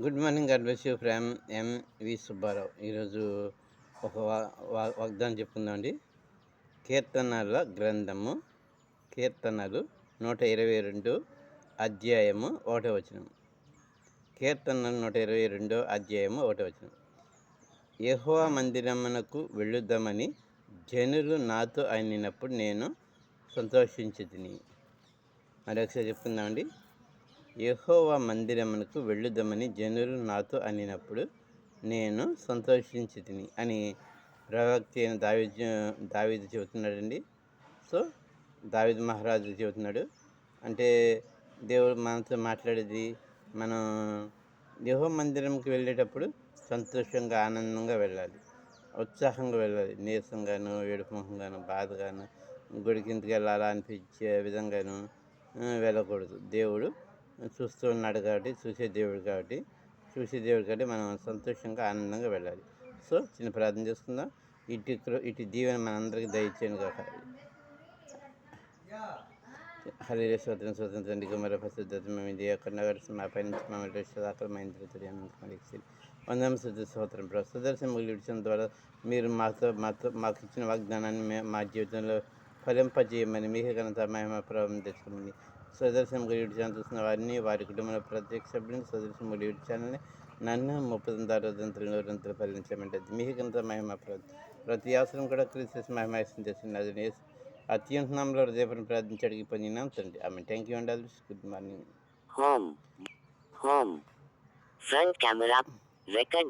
Good morning. God bless you from MV Subbarao. ఈరోజు ఒక వాగ్దానం చెప్పుకుందామండి. కీర్తనల గ్రంథము, కీర్తనలు 122 అధ్యాయము 1వ వచనం. కీర్తనలు 122 అధ్యాయము 1వ వచనం. యెహోవా మందిరమునకు వెళ్ళుదామని జనులు నాతో అనినప్పుడు నేను సంతోషించితిని. మరొకసారి చెప్పుకుందామండి. యెహోవా మందిరమునకు వెళ్ళుదామని జనులు నాతో అనినప్పుడు నేను సంతోషించితిని అని ప్రవక్త అయిన దావీదు చెబుతున్నాడండి. సో దావీదు మహారాజు చెబుతున్నాడు. అంటే దేవుడు మనతో మాట్లాడేది, మనం యెహోవా మందిరంకి వెళ్ళేటప్పుడు సంతోషంగా ఆనందంగా వెళ్ళాలి, ఉత్సాహంగా వెళ్ళాలి. నీరసంగాను, ఏడుపుముఖంగాను, బాధగాను, గుడికి ఇంటికి వెళ్ళాలా అనిపించే విధంగాను వెళ్ళకూడదు. దేవుడు చూస్తూ ఉన్నాడు కాబట్టి, చూసే దేవుడు కాబట్టి మనం సంతోషంగా ఆనందంగా వెళ్ళాలి. సో చిన్న ప్రార్థన చేసుకుందాం. ఇటు దీవెన మనందరికీ దయచేయను కాక. హల్లెలూయా. స్తోత్రం తండ్రి, కుమార పరిశుద్ధత ఇది కొండగడిసి మా పై నుంచి మమ్మల్ని రక్షించి వందనం స్తోత్రం. సుదర్శన ముగిలి విడిచిన ద్వారా మీరు మాకు ఇచ్చిన వాగ్దానాన్ని మా జీవితంలో ఫలింపజేయమని, మీకే ఘనత మహిమ ప్రభావం తెచ్చుకోమని, సుదర్శన ముగిలి ఛానల్ చూస్తున్న వారిని, వారి కుటుంబంలో ప్రత్యక్ష సభ్యులను, సుదర్శన ముగిలి ఛానల్ని నన్ను 36 ఫలించమంటే మీకే ఘనత మహిమ ప్రతి అవసరం కూడా క్రీస్తు మహిమ చేస్తున్నది. అత్యంతంలో హృదయపూర్వక ప్రార్థించి అడిగి పొందినాం తండ్రి. ఆమె. Thank you and all. Good morning. Home. Front camera. Record.